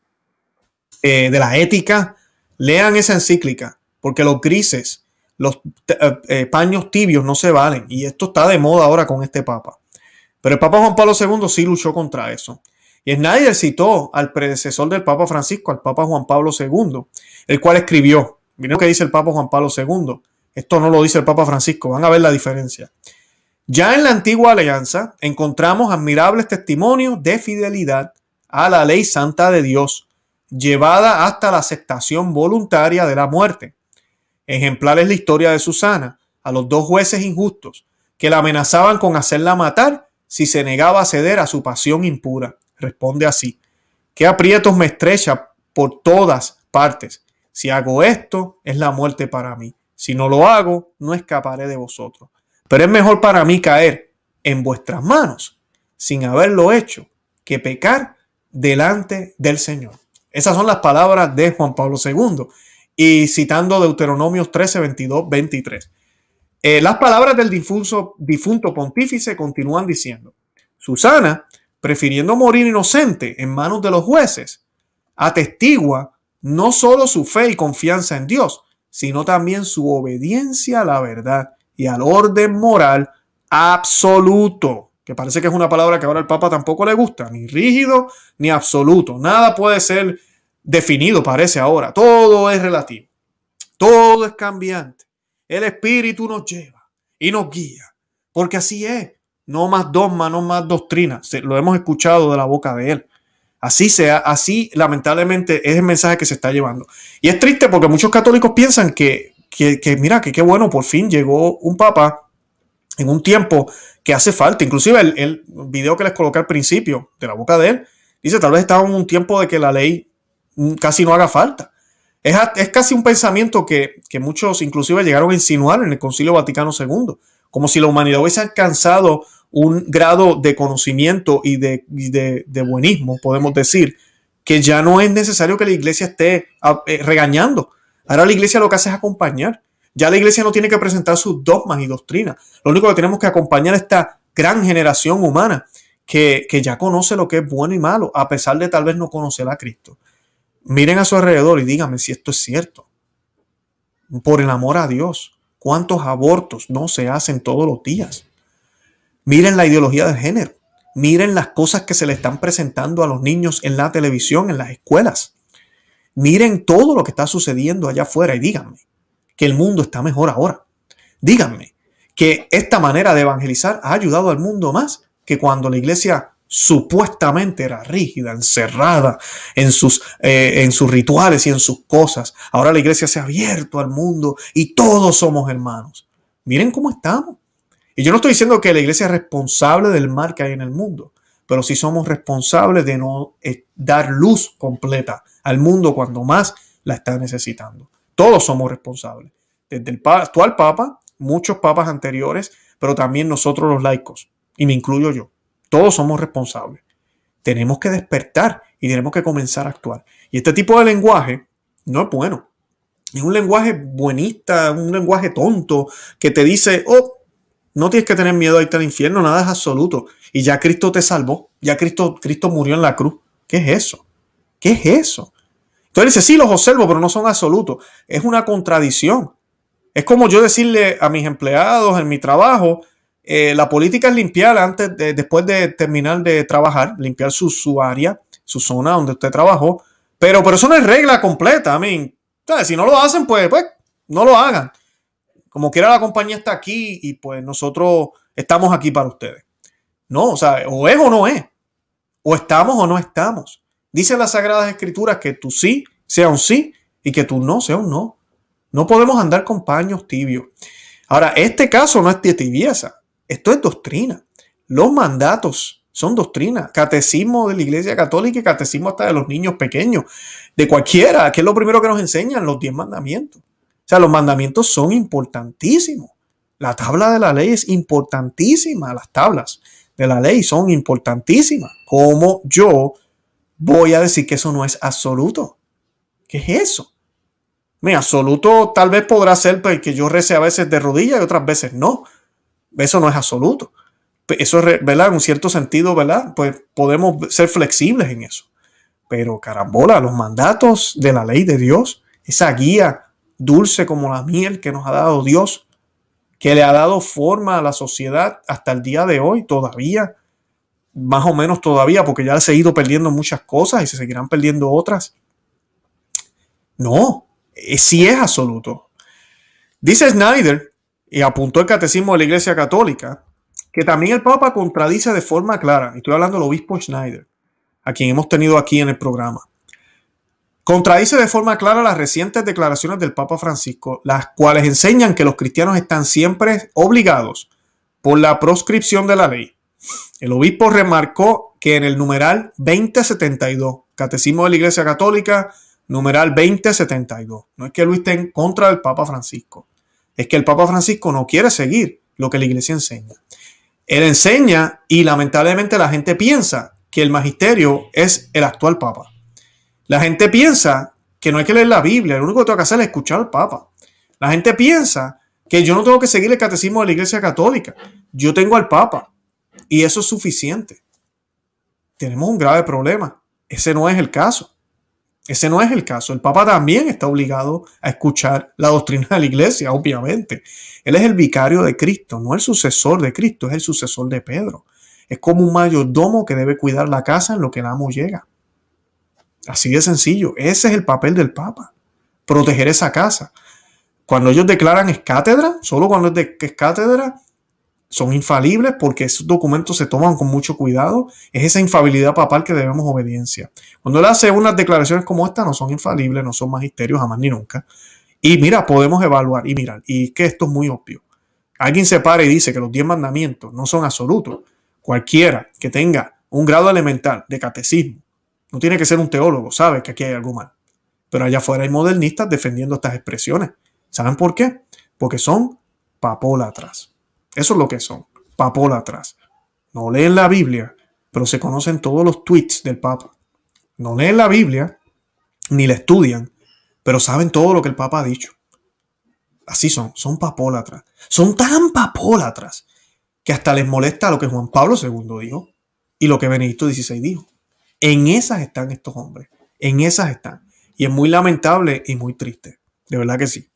de la ética, lean esa encíclica, porque los grises, los paños tibios no se valen. Y esto está de moda ahora con este Papa. Pero el Papa Juan Pablo II sí luchó contra eso. Y Snyder citó al predecesor del Papa Francisco, al Papa Juan Pablo II, el cual escribió, miren lo que dice el Papa Juan Pablo II, esto no lo dice el Papa Francisco, van a ver la diferencia. Ya en la antigua alianza encontramos admirables testimonios de fidelidad a la ley santa de Dios, llevada hasta la aceptación voluntaria de la muerte. Ejemplar es la historia de Susana, a los 2 jueces injustos, que la amenazaban con hacerla matar si se negaba a ceder a su pasión impura. Responde así: ¿qué aprietos me estrecha por todas partes? Si hago esto, es la muerte para mí. Si no lo hago, no escaparé de vosotros. Pero es mejor para mí caer en vuestras manos sin haberlo hecho que pecar delante del Señor. Esas son las palabras de Juan Pablo II. Y citando Deuteronomios 13, 22, 23. Las palabras del difunto pontífice continúan diciendo: Susana, prefiriendo morir inocente en manos de los jueces, atestigua no solo su fe y confianza en Dios, sino también su obediencia a la verdad y al orden moral absoluto, que parece que es una palabra que ahora al Papa tampoco le gusta, ni rígido ni absoluto. Nada puede ser definido, parece ahora. Todo es relativo, todo es cambiante. El Espíritu nos lleva y nos guía, porque así es. No más dogma, no más doctrina. Lo hemos escuchado de la boca de él. Así sea, así lamentablemente es el mensaje que se está llevando. Y es triste porque muchos católicos piensan que mira, que qué bueno, por fin llegó un papa en un tiempo que hace falta. Inclusive el video que les coloqué al principio de la boca de él, dice tal vez estamos en un tiempo de que la ley casi no haga falta. Es casi un pensamiento que muchos inclusive llegaron a insinuar en el Concilio Vaticano II, como si la humanidad hubiese alcanzado un grado de conocimiento y de buenismo, podemos decir, que ya no es necesario que la iglesia esté regañando. Ahora la iglesia lo que hace es acompañar. Ya la iglesia no tiene que presentar sus dogmas y doctrinas. Lo único que tenemos que acompañar a esta gran generación humana que ya conoce lo que es bueno y malo, a pesar de tal vez no conocer a Cristo. Miren a su alrededor y díganme si esto es cierto. Por el amor a Dios, ¿cuántos abortos no se hacen todos los días? Miren la ideología del género. Miren las cosas que se le están presentando a los niños en la televisión, en las escuelas. Miren todo lo que está sucediendo allá afuera y díganme que el mundo está mejor ahora. Díganme que esta manera de evangelizar ha ayudado al mundo más que cuando la iglesia supuestamente era rígida, encerrada en sus rituales y en sus cosas. Ahora la iglesia se ha abierto al mundo y todos somos hermanos. Miren cómo estamos. Y yo no estoy diciendo que la iglesia es responsable del mal que hay en el mundo, pero sí somos responsables de no dar luz completa al mundo cuando más la está necesitando. Todos somos responsables. Desde el actual Papa, muchos papas anteriores, pero también nosotros los laicos, y me incluyo yo. Todos somos responsables. Tenemos que despertar y tenemos que comenzar a actuar. Y este tipo de lenguaje no es bueno. Es un lenguaje buenista, un lenguaje tonto que te dice, no tienes que tener miedo a irte al infierno, nada es absoluto. Y ya Cristo te salvó, ya Cristo murió en la cruz. ¿Qué es eso? ¿Qué es eso? Entonces dice, sí, los observo, pero no son absolutos. Es una contradicción. Es como yo decirle a mis empleados en mi trabajo, la política es limpiar después de terminar de trabajar, limpiar su área, su zona donde usted trabajó. Pero eso no es regla completa. Si no lo hacen, pues no lo hagan. Como quiera la compañía está aquí y pues nosotros estamos aquí para ustedes. No, o es o no es. O estamos o no estamos. Dice las Sagradas Escrituras que tu sí sea un sí y que tu no sea un no. No podemos andar con paños tibios. Ahora, este caso no es de tibieza. Esto es doctrina. Los mandatos son doctrina. Catecismo de la Iglesia Católica y catecismo hasta de los niños pequeños. De cualquiera, que es lo primero que nos enseñan, los 10 mandamientos. O sea, los mandamientos son importantísimos. La tabla de la ley es importantísima. Las tablas de la ley son importantísimas. Como yo voy a decir que eso no es absoluto. ¿Qué es eso? Mi absoluto tal vez podrá ser que yo rece a veces de rodillas y otras veces no. Eso no es absoluto. Eso es, ¿verdad? En un cierto sentido, ¿verdad? Pues podemos ser flexibles en eso. Pero carambola, los mandatos de la ley de Dios, esa guía dulce como la miel que nos ha dado Dios, que le ha dado forma a la sociedad hasta el día de hoy, todavía, más o menos todavía, porque ya se ha ido perdiendo muchas cosas y se seguirán perdiendo otras. No, sí es absoluto. Dice Snyder, y apuntó el Catecismo de la Iglesia Católica, que también el Papa contradice de forma clara, y estoy hablando del obispo Schneider, a quien hemos tenido aquí en el programa, contradice de forma clara las recientes declaraciones del Papa Francisco, las cuales enseñan que los cristianos están siempre obligados por la proscripción de la ley. El obispo remarcó que en el numeral 2072, Catecismo de la Iglesia Católica, numeral 2072, no es que Luis esté en contra del Papa Francisco, es que el Papa Francisco no quiere seguir lo que la Iglesia enseña. Él enseña y lamentablemente la gente piensa que el magisterio es el actual Papa. La gente piensa que no hay que leer la Biblia, lo único que tengo que hacer es escuchar al Papa. La gente piensa que yo no tengo que seguir el Catecismo de la Iglesia Católica, yo tengo al Papa y eso es suficiente. Tenemos un grave problema. Ese no es el caso. Ese no es el caso. El Papa también está obligado a escuchar la doctrina de la Iglesia, obviamente. Él es el vicario de Cristo, no el sucesor de Cristo, es el sucesor de Pedro. Es como un mayordomo que debe cuidar la casa en lo que el amo llega. Así de sencillo. Ese es el papel del Papa. Proteger esa casa. Cuando ellos declaran es cátedra, solo cuando es cátedra, son infalibles porque esos documentos se toman con mucho cuidado. Es esa infalibilidad papal que debemos obediencia. Cuando él hace unas declaraciones como esta, no son infalibles, no son magisterios jamás ni nunca. Y mira, podemos evaluar y mirar. Y que esto es muy obvio. Alguien se para y dice que los 10 mandamientos no son absolutos. Cualquiera que tenga un grado elemental de catecismo, no tiene que ser un teólogo, sabe que aquí hay algo mal. Pero allá afuera hay modernistas defendiendo estas expresiones. ¿Saben por qué? Porque son papólatras. Eso es lo que son, papólatras. No leen la Biblia, pero se conocen todos los tweets del Papa. No leen la Biblia, ni la estudian, pero saben todo lo que el Papa ha dicho. Así son papólatras. Son tan papólatras que hasta les molesta lo que Juan Pablo II dijo y lo que Benedicto XVI dijo. En esas están estos hombres, en esas están. Y es muy lamentable y muy triste, de verdad que sí.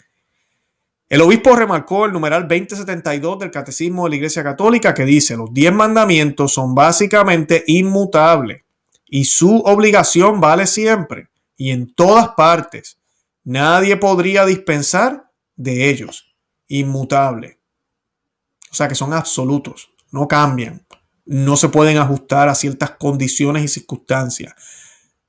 El obispo remarcó el numeral 2072 del Catecismo de la Iglesia Católica que dice: los 10 mandamientos son básicamente inmutables y su obligación vale siempre y en todas partes. Nadie podría dispensar de ellos. Inmutable. O sea que son absolutos, no cambian, no se pueden ajustar a ciertas condiciones y circunstancias.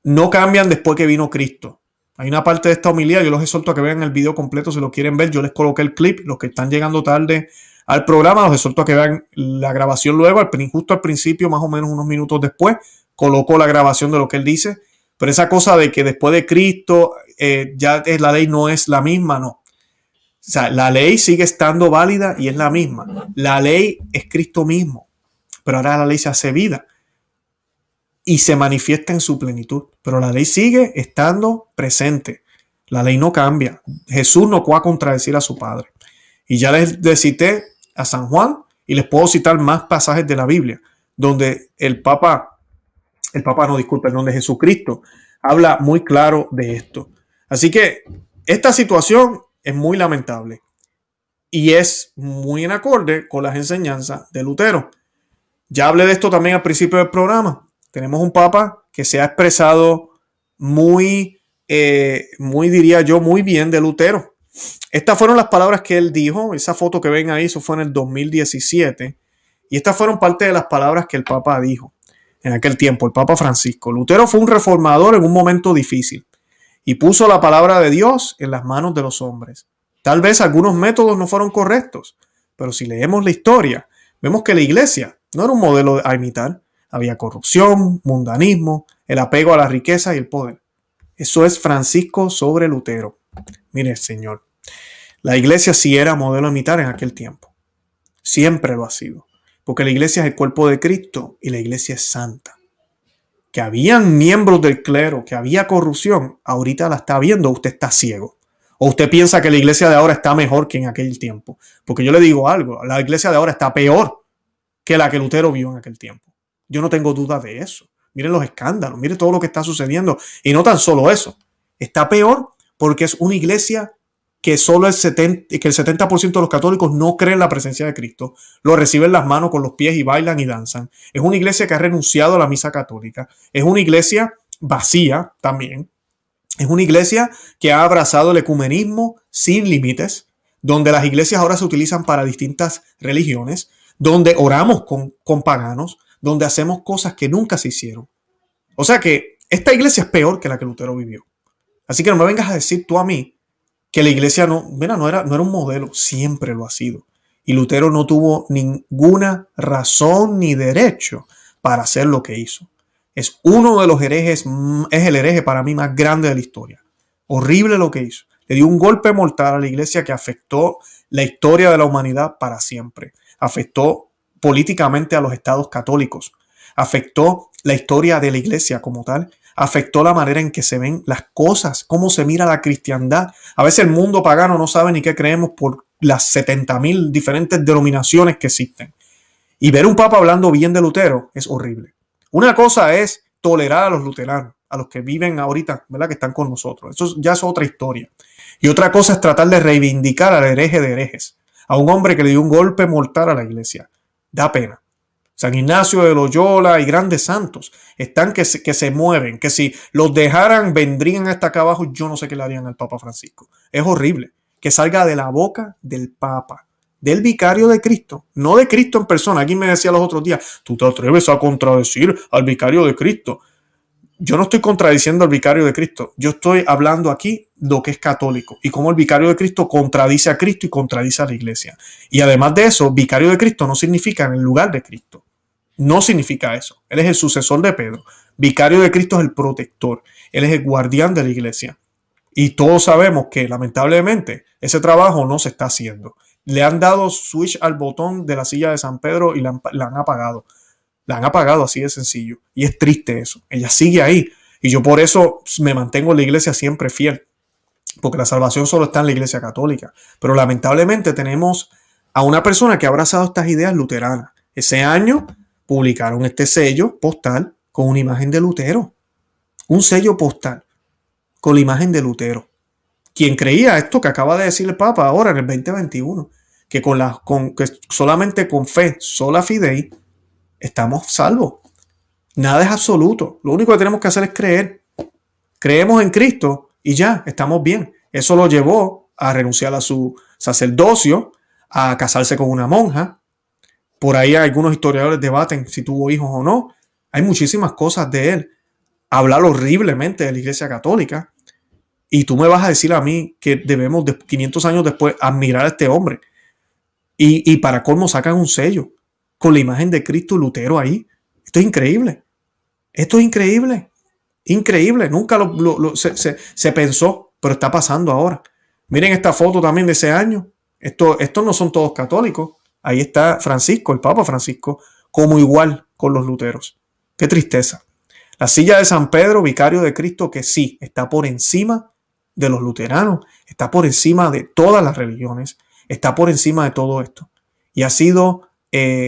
No cambian después que vino Cristo. Hay una parte de esta homilía, yo los exhorto a que vean el video completo si lo quieren ver. Yo les coloqué el clip, los que están llegando tarde al programa, los exhorto a que vean la grabación luego, justo al principio, más o menos unos minutos después, colocó la grabación de lo que él dice. Pero esa cosa de que después de Cristo la ley no es la misma, no. O sea, la ley sigue estando válida y es la misma. La ley es Cristo mismo, pero ahora la ley se hace vida y se manifiesta en su plenitud. Pero la ley sigue estando presente. La ley no cambia. Jesús no va a contradecir a su Padre. Y ya les cité a San Juan y les puedo citar más pasajes de la Biblia donde donde Jesucristo habla muy claro de esto. Así que esta situación es muy lamentable y es muy en acorde con las enseñanzas de Lutero. Ya hablé de esto también al principio del programa. Tenemos un papa que se ha expresado muy diría yo, muy bien de Lutero. Estas fueron las palabras que él dijo. Esa foto que ven ahí, eso fue en el 2017. Y estas fueron parte de las palabras que el papa dijo en aquel tiempo, el Papa Francisco. Lutero fue un reformador en un momento difícil y puso la palabra de Dios en las manos de los hombres. Tal vez algunos métodos no fueron correctos, pero si leemos la historia, vemos que la iglesia no era un modelo a imitar. Había corrupción, mundanismo, el apego a la riqueza y el poder. Eso es Francisco sobre Lutero. Mire, Señor, la iglesia sí era modelo a imitar en aquel tiempo. Siempre lo ha sido. Porque la iglesia es el cuerpo de Cristo y la iglesia es santa. que habían miembros del clero, que había corrupción, ahorita la está viendo, usted está ciego. O usted piensa que la iglesia de ahora está mejor que en aquel tiempo. Porque yo le digo algo, la iglesia de ahora está peor que la que Lutero vio en aquel tiempo. Yo no tengo duda de eso. Miren los escándalos, miren todo lo que está sucediendo. Y no tan solo eso, está peor porque es una iglesia que solo el 70% de los católicos no creen en la presencia de Cristo, lo reciben las manos con los pies y bailan y danzan. Es una iglesia que ha renunciado a la misa católica. Es una iglesia vacía también. Es una iglesia que ha abrazado el ecumenismo sin límites, donde las iglesias ahora se utilizan para distintas religiones, donde oramos con paganos, donde hacemos cosas que nunca se hicieron. O sea que esta iglesia es peor que la que Lutero vivió. Así que no me vengas a decir tú a mí que la iglesia no era un modelo, siempre lo ha sido. Y Lutero no tuvo ninguna razón ni derecho para hacer lo que hizo. Es uno de los herejes, es el hereje para mí más grande de la historia. Horrible lo que hizo. Le dio un golpe mortal a la iglesia que afectó la historia de la humanidad para siempre. Afectó políticamente a los estados católicos. Afectó la historia de la iglesia como tal. Afectó la manera en que se ven las cosas, cómo se mira la cristiandad. A veces el mundo pagano no sabe ni qué creemos por las 70,000 diferentes denominaciones que existen. Y ver un papa hablando bien de Lutero es horrible. Una cosa es tolerar a los luteranos, a los que viven ahorita, ¿verdad? Que están con nosotros. Eso ya es otra historia. Y otra cosa es tratar de reivindicar al hereje de herejes, a un hombre que le dio un golpe mortal a la iglesia. Da pena. San Ignacio de Loyola y grandes santos están que se mueven, que si los dejaran vendrían hasta acá abajo, yo no sé qué le harían al Papa Francisco. Es horrible que salga de la boca del Papa, del vicario de Cristo, no de Cristo en persona. Alguien me decía los otros días, tú te atreves a contradecir al vicario de Cristo. Yo no estoy contradiciendo al vicario de Cristo, yo estoy hablando aquí lo que es católico y cómo el vicario de Cristo contradice a Cristo y contradice a la iglesia. Y además de eso, vicario de Cristo no significa en el lugar de Cristo. No significa eso. Él es el sucesor de Pedro. Vicario de Cristo es el protector. Él es el guardián de la iglesia. Y todos sabemos que lamentablemente ese trabajo no se está haciendo. Le han dado switch al botón de la silla de San Pedro y la han apagado. La han apagado así de sencillo. Y es triste eso. Ella sigue ahí. Y yo por eso me mantengo en la iglesia siempre fiel. Porque la salvación solo está en la iglesia católica. Pero lamentablemente tenemos a una persona que ha abrazado estas ideas luteranas. Ese año publicaron este sello postal con una imagen de Lutero. Un sello postal con la imagen de Lutero. Quien creía esto que acaba de decir el Papa ahora en el 2021, que que solamente con fe, sola fidei, estamos salvos. Nada es absoluto. Lo único que tenemos que hacer es creer. Creemos en Cristo y ya, estamos bien. Eso lo llevó a renunciar a su sacerdocio, a casarse con una monja. Por ahí algunos historiadores debaten si tuvo hijos o no. Hay muchísimas cosas de él. Hablar horriblemente de la Iglesia Católica. Y tú me vas a decir a mí que debemos, 500 años después, admirar a este hombre. Y para colmo sacan un sello con la imagen de Cristo Lutero ahí. Esto es increíble. Esto es increíble. Increíble. Nunca se pensó, pero está pasando ahora. Miren esta foto también de ese año. Estos no son todos católicos. Ahí está Francisco, el Papa Francisco, como igual con los luteros. Qué tristeza. La silla de San Pedro, vicario de Cristo, que sí, está por encima de los luteranos, está por encima de todas las religiones, está por encima de todo esto. Y ha sido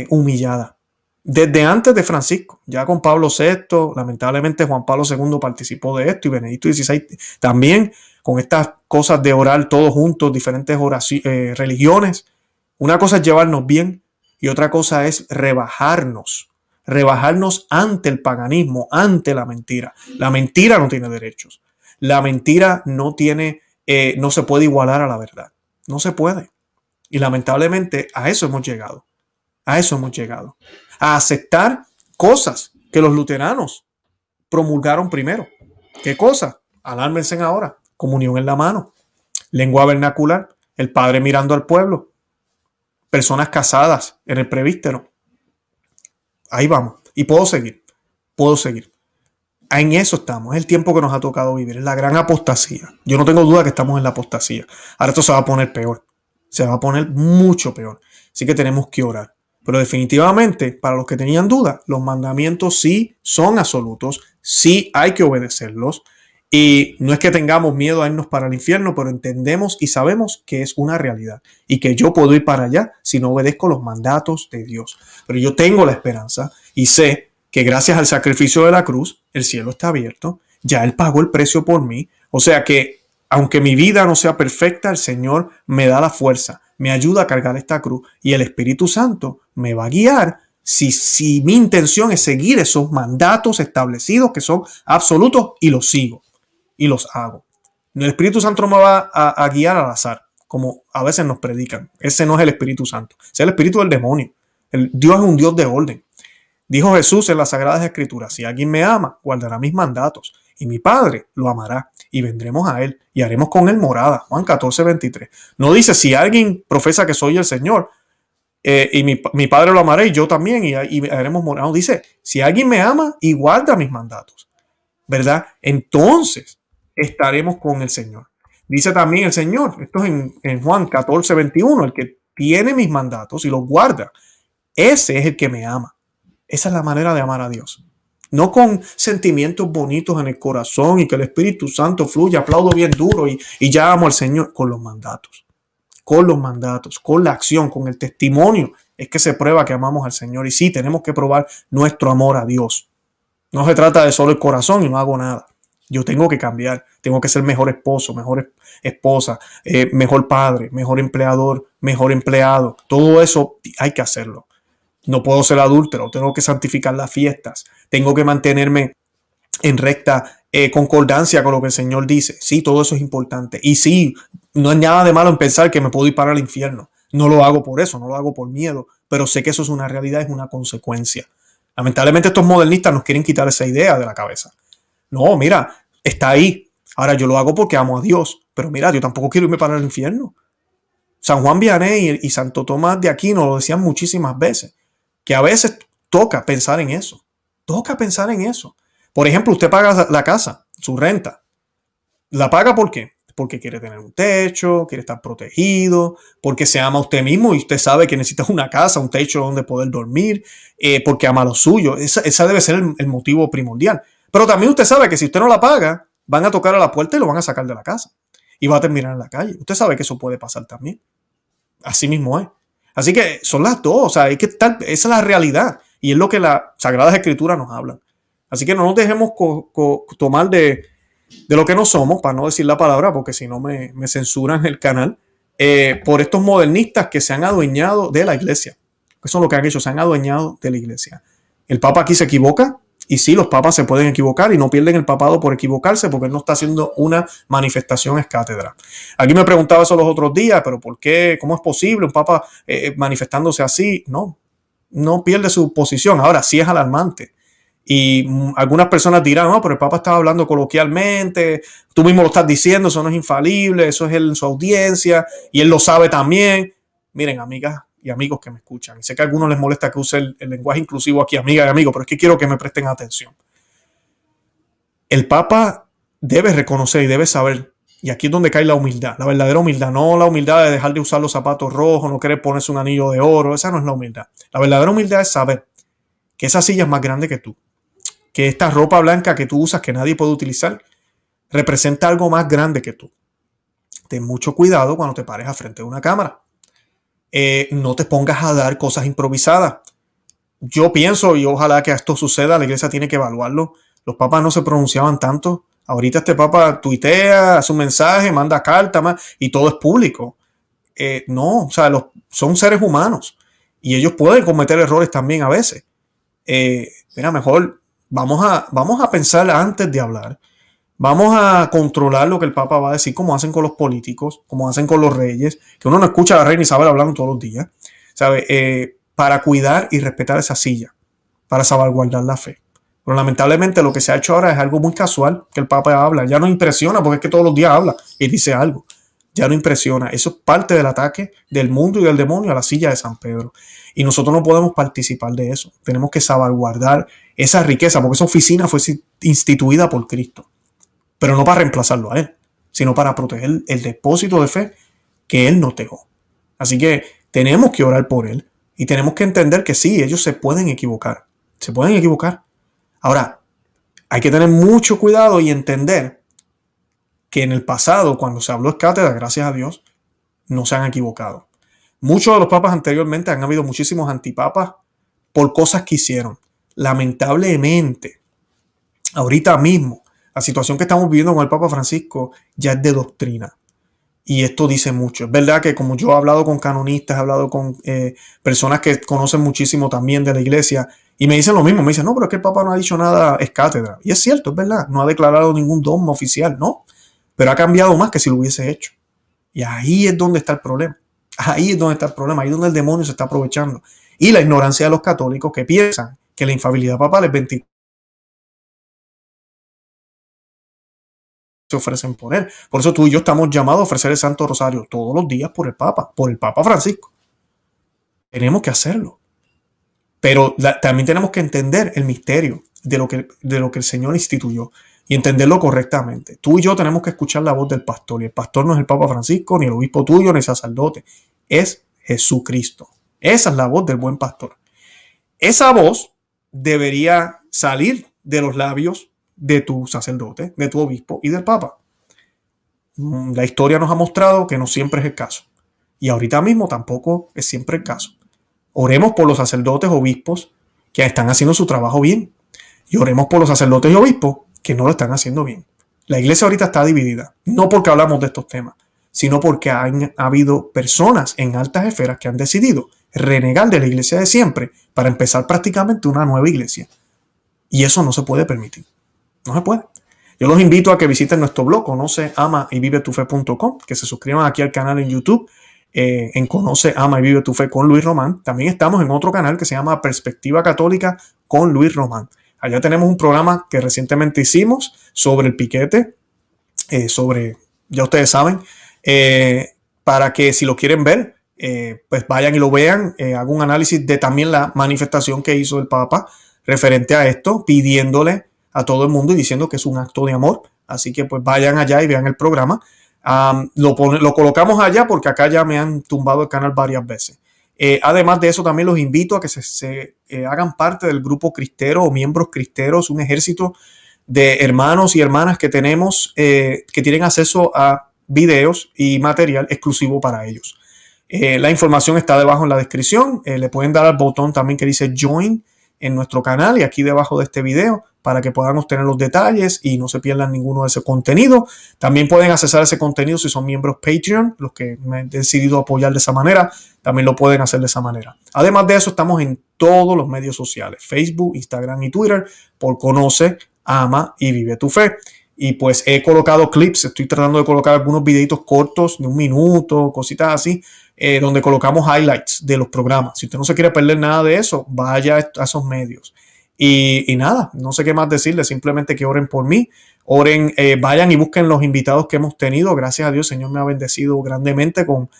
humillada. Desde antes de Francisco, ya con Pablo VI, lamentablemente Juan Pablo II participó de esto y Benedicto XVI también, con estas cosas de orar todos juntos, diferentes religiones. Una cosa es llevarnos bien y otra cosa es rebajarnos ante el paganismo, ante la mentira. La mentira no tiene derechos. La mentira no se puede igualar a la verdad. No se puede. Y lamentablemente a eso hemos llegado. A eso hemos llegado. A aceptar cosas que los luteranos promulgaron primero. ¿Qué cosas? Alármense ahora. Comunión en la mano. Lengua vernacular. El padre mirando al pueblo. Personas casadas en el presbítero. Ahí vamos. Y puedo seguir. En eso estamos. Es el tiempo que nos ha tocado vivir. Es la gran apostasía. Yo no tengo duda que estamos en la apostasía. Ahora esto se va a poner peor. Se va a poner mucho peor. Así que tenemos que orar. Pero definitivamente, para los que tenían duda, los mandamientos sí son absolutos, sí hay que obedecerlos. Y no es que tengamos miedo a irnos para el infierno, pero entendemos y sabemos que es una realidad y que yo puedo ir para allá si no obedezco los mandatos de Dios. Pero yo tengo la esperanza y sé que gracias al sacrificio de la cruz, el cielo está abierto, ya Él pagó el precio por mí. O sea que aunque mi vida no sea perfecta, el Señor me da la fuerza, me ayuda a cargar esta cruz y el Espíritu Santo me va a guiar si mi intención es seguir esos mandatos establecidos que son absolutos y los sigo y los hago. El Espíritu Santo no me va a guiar al azar, como a veces nos predican. Ese no es el Espíritu Santo, ese es el espíritu del demonio. Dios es un Dios de orden. Dijo Jesús en las Sagradas Escrituras: si alguien me ama, guardará mis mandatos, y mi Padre lo amará, y vendremos a él, y haremos con él morada. Juan 14:23. No dice si alguien profesa que soy el Señor, y mi Padre lo amará, y yo también, y haremos morada. No, dice, si alguien me ama y guarda mis mandatos, ¿verdad? Entonces estaremos con el Señor. Dice también el Señor, esto es en Juan 14:21, el que tiene mis mandatos y los guarda, ese es el que me ama. Esa es la manera de amar a Dios. No con sentimientos bonitos en el corazón y que el Espíritu Santo fluya, aplaudo bien duro y ya amo al Señor. Con los mandatos, con la acción, con el testimonio, es que se prueba que amamos al Señor. Y sí, tenemos que probar nuestro amor a Dios. No se trata de solo el corazón y no hago nada. Yo tengo que cambiar, tengo que ser mejor esposo, mejor esposa, mejor padre, mejor empleador, mejor empleado. Todo eso hay que hacerlo. No puedo ser adúltero, tengo que santificar las fiestas, tengo que mantenerme en recta concordancia con lo que el Señor dice. Sí, todo eso es importante. Y sí, no hay nada de malo en pensar que me puedo ir para el infierno. No lo hago por eso, no lo hago por miedo, pero sé que eso es una realidad, es una consecuencia. Lamentablemente estos modernistas nos quieren quitar esa idea de la cabeza. No, mira, está ahí. Ahora yo lo hago porque amo a Dios, pero mira, yo tampoco quiero irme para el infierno. San Juan Vianney y Santo Tomás de Aquino lo decían muchísimas veces, que a veces toca pensar en eso. Toca pensar en eso. Por ejemplo, usted paga la casa, su renta. ¿La paga por qué? Porque quiere tener un techo, quiere estar protegido, porque se ama a usted mismo y usted sabe que necesita una casa, un techo donde poder dormir, porque ama lo suyo. Esa debe ser el motivo primordial. Pero también usted sabe que si usted no la paga, van a tocar a la puerta y lo van a sacar de la casa. Y va a terminar en la calle. Usted sabe que eso puede pasar también. Así mismo es. Así que son las dos. O sea, hay que estar, esa es la realidad. Y es lo que las Sagradas Escrituras nos hablan. Así que no nos dejemos tomar de lo que no somos, para no decir la palabra, porque si no me censuran el canal, por estos modernistas que se han adueñado de la iglesia. Eso es lo que han hecho, se han adueñado de la iglesia. El Papa aquí se equivoca, y sí, los papas se pueden equivocar y no pierden el papado por equivocarse, porque él no está haciendo una manifestación ex cátedra. Aquí me preguntaba eso los otros días, pero ¿por qué? ¿Cómo es posible un papa manifestándose así? No pierde su posición. Ahora sí es alarmante. Y algunas personas dirán, no, pero el Papa estaba hablando coloquialmente, tú mismo lo estás diciendo, eso no es infalible, eso es en su audiencia, y él lo sabe también. Miren, amigas y amigos que me escuchan, y sé que a algunos les molesta que use el lenguaje inclusivo aquí, amigas y amigos, pero es que quiero que me presten atención. El Papa debe reconocer y debe saber, y aquí es donde cae la humildad, la verdadera humildad, no la humildad de dejar de usar los zapatos rojos, no querer ponerse un anillo de oro, esa no es la humildad. La verdadera humildad es saber que esa silla es más grande que tú, que esta ropa blanca que tú usas, que nadie puede utilizar, representa algo más grande que tú. Ten mucho cuidado cuando te pares a frente de una cámara. No te pongas a dar cosas improvisadas. Yo pienso, y ojalá que esto suceda, la iglesia tiene que evaluarlo. Los papas no se pronunciaban tanto. Ahorita este papa tuitea, hace un mensaje, manda carta, y todo es público. No, o sea, son seres humanos y ellos pueden cometer errores también a veces. Mira, mejor vamos a pensar antes de hablar. Vamos a controlar lo que el Papa va a decir, como hacen con los políticos, como hacen con los reyes, que uno no escucha a la reina Isabel hablando todos los días, ¿sabe? Para cuidar y respetar esa silla, para salvaguardar la fe. Pero lamentablemente lo que se ha hecho ahora es algo muy casual, que el Papa habla. Ya no impresiona, porque es que todos los días habla y dice algo. Ya no impresiona. Eso es parte del ataque del mundo y del demonio a la silla de San Pedro. Y nosotros no podemos participar de eso. Tenemos que salvaguardar esa riqueza, porque esa oficina fue instituida por Cristo. Pero no para reemplazarlo a Él, sino para proteger el depósito de fe que Él nos dejó. Así que tenemos que orar por Él. Y tenemos que entender que sí, ellos se pueden equivocar. Se pueden equivocar. Ahora, hay que tener mucho cuidado y entender que en el pasado, cuando se habló de cátedra, gracias a Dios, no se han equivocado. Muchos de los papas anteriormente han habido muchísimos antipapas por cosas que hicieron. Lamentablemente, ahorita mismo, la situación que estamos viviendo con el Papa Francisco ya es de doctrina. Y esto dice mucho. Es verdad que como yo he hablado con canonistas, he hablado con personas que conocen muchísimo también de la iglesia y me dicen lo mismo. Me dicen, no, pero es que el Papa no ha dicho nada, es cátedra. Y es cierto, es verdad. No ha declarado ningún dogma oficial, no. Pero ha cambiado más que si lo hubiese hecho. Y ahí es donde está el problema. Ahí es donde está el problema. Ahí es donde el demonio se está aprovechando. Y la ignorancia de los católicos que piensan que la infalibilidad papal es 24. Se ofrecen por él. Por eso tú y yo estamos llamados a ofrecer el Santo Rosario todos los días por el Papa Francisco. Tenemos que hacerlo. Pero también tenemos que entender el misterio de lo que el Señor instituyó y entenderlo correctamente. Tú y yo tenemos que escuchar la voz del pastor. Y el pastor no es el Papa Francisco, ni el obispo tuyo, ni el sacerdote. Es Jesucristo. Esa es la voz del buen pastor. Esa voz debería salir de los labios de tu sacerdote, de tu obispo y del Papa. La historia nos ha mostrado que no siempre es el caso. Y ahorita mismo tampoco es siempre el caso. Oremos por los sacerdotes obispos que están haciendo su trabajo bien. Y oremos por los sacerdotes y obispos que no lo están haciendo bien. La iglesia ahorita está dividida. No porque hablamos de estos temas, sino porque ha habido personas en altas esferas que han decidido renegar de la iglesia de siempre para empezar prácticamente una nueva iglesia. Y eso no se puede permitir. No se puede. Yo los invito a que visiten nuestro blog, conoce, ama y vive tu fe.com, que se suscriban aquí al canal en YouTube, en Conoce, Ama y Vive tu Fe con Luis Román. También estamos en otro canal que se llama Perspectiva Católica con Luis Román. Allá tenemos un programa que recientemente hicimos sobre el piquete, ya ustedes saben, para que si lo quieren ver, pues vayan y lo vean. Hago un análisis de también la manifestación que hizo el Papa referente a esto, pidiéndole a todo el mundo y diciendo que es un acto de amor. Así que pues vayan allá y vean el programa. Lo colocamos allá porque acá ya me han tumbado el canal varias veces. Además de eso, también los invito a que se hagan parte del grupo cristero o miembros cristeros, un ejército de hermanos y hermanas que tenemos que tienen acceso a videos y material exclusivo para ellos. La información está debajo en la descripción. Le pueden dar al botón también que dice Join en nuestro canal y aquí debajo de este video para que puedan obtener los detalles y no se pierdan ninguno de ese contenido. También pueden accesar ese contenido si son miembros Patreon, los que me han decidido apoyar de esa manera, también lo pueden hacer de esa manera. Además de eso, estamos en todos los medios sociales, Facebook, Instagram y Twitter, por Conoce, Ama y Vive tu Fe. Y pues he colocado clips, estoy tratando de colocar algunos videitos cortos de 1 minuto, cositas así, donde colocamos highlights de los programas. Si usted no se quiere perder nada de eso, vaya a esos medios. Y nada, no sé qué más decirles, simplemente que oren por mí, oren, vayan y busquen los invitados que hemos tenido. Gracias a Dios, Señor me ha bendecido grandemente con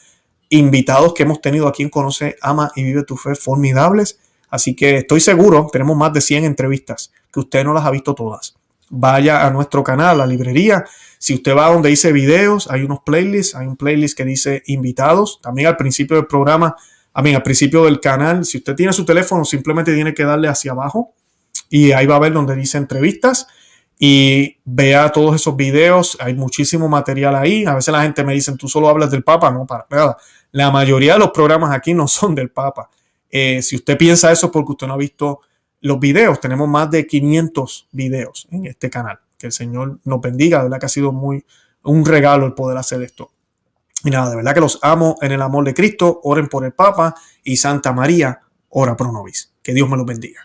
invitados que hemos tenido aquí en Conoce, Ama y Vive tu Fe, formidables. Así que estoy seguro, tenemos más de 100 entrevistas, que usted no las ha visto todas. Vaya a nuestro canal, a la librería. Si usted va donde dice videos, hay unos playlists, hay un playlist que dice invitados. También al principio del programa, al principio del canal, si usted tiene su teléfono, simplemente tiene que darle hacia abajo y ahí va a ver donde dice entrevistas y vea todos esos videos. Hay muchísimo material ahí. A veces la gente me dice, tú solo hablas del Papa. No, para nada. La mayoría de los programas aquí no son del Papa. Si usted piensa eso es porque usted no ha visto los videos. Tenemos más de 500 videos en este canal. Que el Señor nos bendiga. De verdad que ha sido un regalo el poder hacer esto. Y nada, de verdad que los amo en el amor de Cristo. Oren por el Papa y Santa María, ora pro nobis. Que Dios me los bendiga.